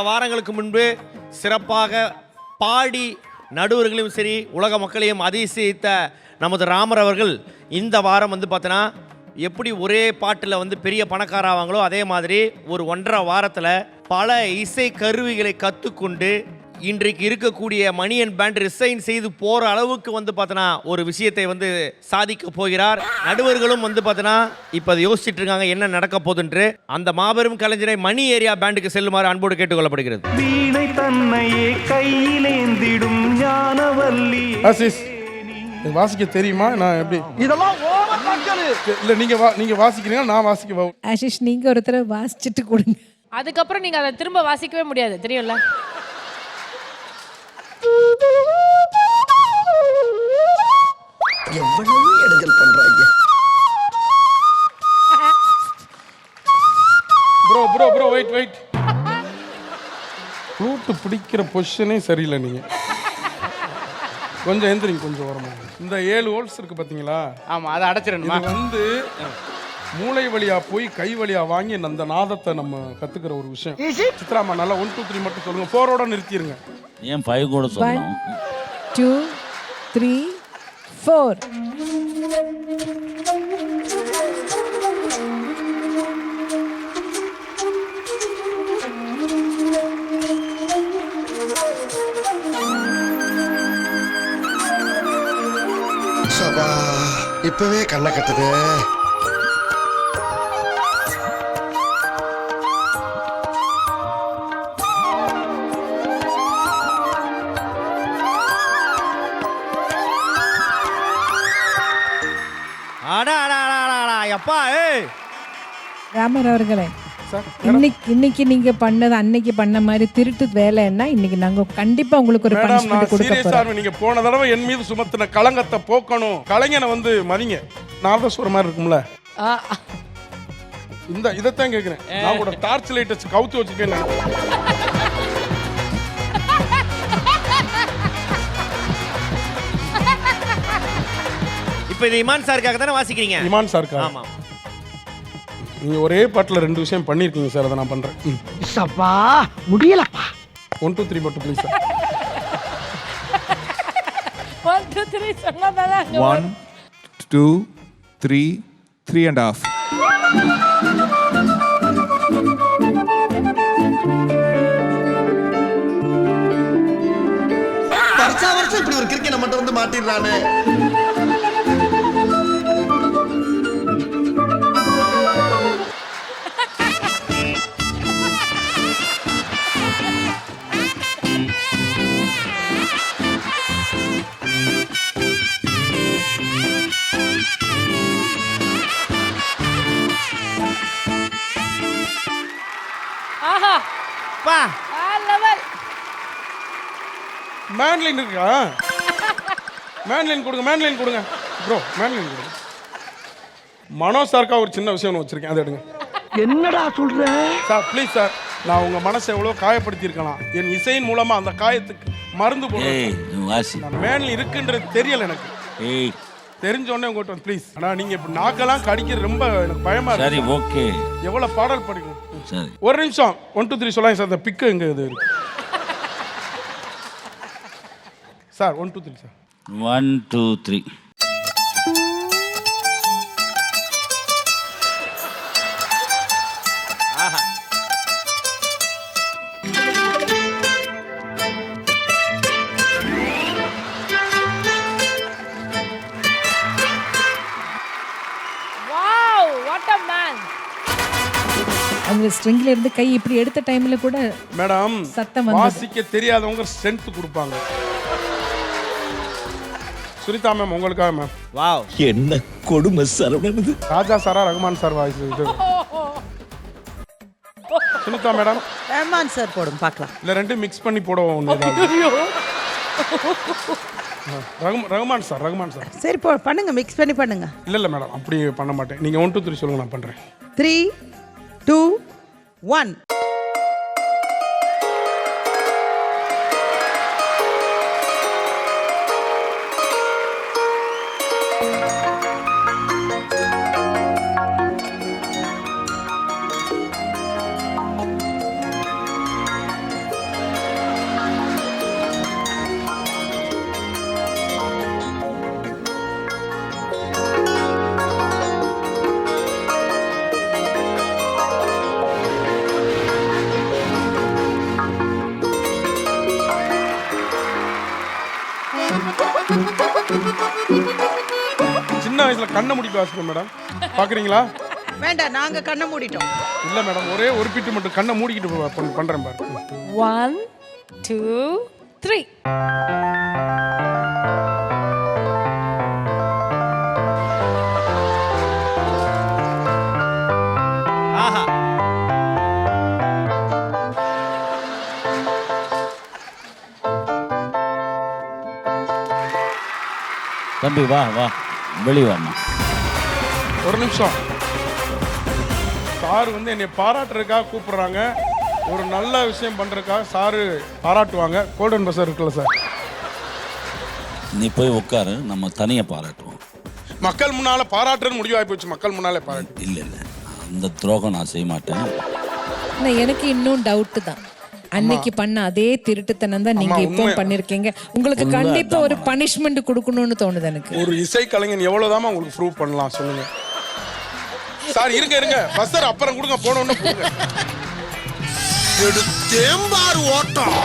வாரங்களுக்கு முன்பு சிறப்பாக பாடி நடுவர்களையும் சரி உலக மக்களையும் அதிசயித்த நமது ராமர் அவர்கள் இந்த வாரம் வந்து பார்த்தோன்னா எப்படி ஒரே பாட்டில் வந்து பெரிய பணக்காராவாங்களோ அதே மாதிரி ஒரு 1.5 வாரத்தில் பல இசை கருவிகளை கற்றுக்கொண்டு இன்றைக்கு இருக்கக்கூடிய மணி அண்ட் பேண்ட் ரிசைன் செய்து போகிற அளவுக்கு வந்து பார்த்தோன்னா ஒரு விஷயத்தை வந்து சாதிக்க போகிறார். நடுவர்களும் வந்து பார்த்தோன்னா இப்போ அதை யோசிச்சுட்டு இருக்காங்க என்ன நடக்க போகுதுன்று. அந்த மாபெரும் கலைஞரை மணி ஏரியா பேண்டுக்கு செல்லுமாறு அன்போடு கேட்டுக்கொள்ளப்படுகிறது. வீணை தன்னையே கையிலேந்திடும் ஞானவல்லி. வாசிக்க தெரியுமா? நான் எப்படி இதெல்லாம் இல்ல நீங்க வாசிக்கிறீங்க, நான் வாசிக்க. ஆஷிஷ் நீங்க ஒருத்தர வாசிச்சுட்டு கொடுங்க. அதுக்கப்புறம் நீங்க அதை திரும்ப வாசிக்கவே முடியாது, தெரியும்ல? எவ்வளவு எடுக்கல் பண்றாங்க. Bro wait. ஃப்ளூட் பிடிக்கிற பொசிஷனே சரியில்லை. நீங்க கொஞ்சம் எந்திரிங்க, கொஞ்சம் வரமா. இந்த 7 ஹோல்ஸ் இருக்கு பாத்தீங்களா? ஆமா, அதை அடைச்சிடணுமா? இது வந்து மூளை வழியா போய் கை வழியா வாங்கி அந்த நாதத்தை நம்ம கத்துக்கிற ஒரு விஷயம். சித்ராமா நல்லா 1 2 3 மட்டும் சொல்லுங்க. 4ஓட நிறுத்திடுங்க. ஏன் 5 கூட சொல்லணும்? 1 2 3 4. சபா இப்பவே கண்ணை கட்டுது. அப்பா ராமர் அவர்களே, இன்னைக்கு நீங்க பண்ணது அன்னைக்கு பண்ண மாதிரி திருட்டு வேலைன்னா இன்னைக்கு நாங்க கண்டிப்பா உங்களுக்கு ஒரு பனிஷ்மென்ட் கொடுக்க போறோம். நீங்க போன தடவை என் மீது சுமத்தின களங்கத்தை போக்கணும். கலைஞனை வந்து மதிங்க. நாதஸ்வர மாதிரி இருக்கும்ல, இந்த இதைத்தான் கேட்கிறேன். நான் கூட டார்ச் லைட் வச்சு கவுத்து வச்சுக்கேன். இப்போ இது இமான் சாருக்காக தானே வாசிக்கிறீங்க? இமான் சாருக்கா? ஆமா. நீங்க ஒரே பாட்டுல 2 விஷயம் பண்ணிருக்கீங்க சார், அதை நான் பண்றேன். சப்பா முடியலப்பா. 1 2 3 மட்டும் ப்ளீஸ் சார். 1 2 3 சொன்னதானே. 1 2 3 3.5. வருஷம் இப்படி ஒரு கிரிக்கெட் மட்டும் வந்து மாட்டிடுறானே. ஆஹா பா லெவல். மேன்லைன் இருக்கா? மேன்லைன் கொடுங்க ப்ரோ. மேன்லைன் கொடுங்க. மனோ சார்க்கா ஒரு சின்ன விஷயம் வச்சிருக்கேன், அதை எடுங்க. என்னடா சொல்ற சார்? ப்ளீஸ் சார், நான் உங்க மனசை எவ்வளோ காயப்படுத்தி இருக்கலாம். என் இசையின் மூலமா அந்த காயத்துக்கு மருந்து போடுறேன். மேன்லைன் இருக்குன்றது தெரியல எனக்கு. தெரிஞ்ச உடனே உங்கள்கிட்ட ப்ளீஸ். ஆனா நீங்க இப்ப நாக்கெல்லாம் கடிக்கிறது ரொம்ப எனக்கு பயமா இருக்கு. சரி, ஓகே. எவ்வளவு பாடல் படிக்கும். சரி, ஒரு நிமிஷம். 1 2 3 சொல்லாங்க சார். அந்த பிக்கு எங்க இது இருக்கு சார்? 1 2 3 சார். 1 2 3. ஆஹா. Wow, what a man. அவங்க ஸ்ட்ரிங்ல இருந்து கை இப்படி எடுத்த டைம்ல கூட மேடம் சத்தம் வந்து வாசிக்க தெரியாதவங்க ஸ்ட்ரென்த் கொடுப்பாங்க. சுனிதா மேம் உங்களுக்காக மேம். வாவ், என்ன கொடுமை சரவணன். ராஜா சாரா ரகுமான் சார் வாய்ஸ் இது. சுனிதா மேடம். ரஹ்மான் சார் போடும் பார்க்கலாம். இல்ல ரெண்டு மிக்ஸ் பண்ணி போடுவோம். ரகுமான் சார். சரி பண்ணுங்க, மிக்ஸ் பண்ணி பண்ணுங்க. இல்ல மேடம் அப்படி பண்ண மாட்டேன். நீங்க 1 2 3 சொல்லுங்க, நான் பண்றேன். 3 2 1. படத்துல கண்ணை மூடிட்டு வாசிப்பேன் மேடம், பாக்குறீங்களா? வேண்டாம், நாங்க கண்ணை மூடிட்டோம். இல்ல மேடம், ஒரே ஒரு பிட்டு மட்டும் கண்ணை மூடிக்கிட்டு பண்றேன் பாரு. 1, 2, 3. ஆஹா. தம்பி வா வா வெளியே வாமா. ஒரு நிமிஷம். சார் வந்து என்னை பாராட்டுறதுக்காக கூப்பிடுறாங்க. ஒரு நல்ல விஷயம் பண்றதுக்காக சாரு பாராட்டுவாங்க. கோல்டன் பஸ்ஸர் இருக்குல்ல சார், நீ போய் உட்காரு, நம்ம தனியாக பாராட்டுவோம். மக்கள் முன்னால பாராட்டுறது முடிவாகி போச்சு. மக்கள் முன்னாலே பாராட்டு. இல்லை இல்லை, அந்த துரோகம் நான் செய்ய மாட்டேன். ஆனா எனக்கு இன்னும் டவுட் தான். அன்னைக்கு பண்ண அதே திருட்டுத்தனம் தான் நீங்க இப்போ பண்ணிருக்கீங்க. உங்களுக்கு கண்டிப்பா ஒரு பனிஷ்மெண்ட் கொடுக்கணும்னு தோணுது எனக்கு. ஒரு இசை கலைஞன் எவ்வளவுதான் உங்களுக்கு ப்ரூவ் பண்ணலாம் சொல்லுங்க சார். இருங்க பஸ்ஸர் அப்புறம் கொடுங்க, போன உடனே கொடுங்க. எடுத்தேம்பாரு ஓட்டம்.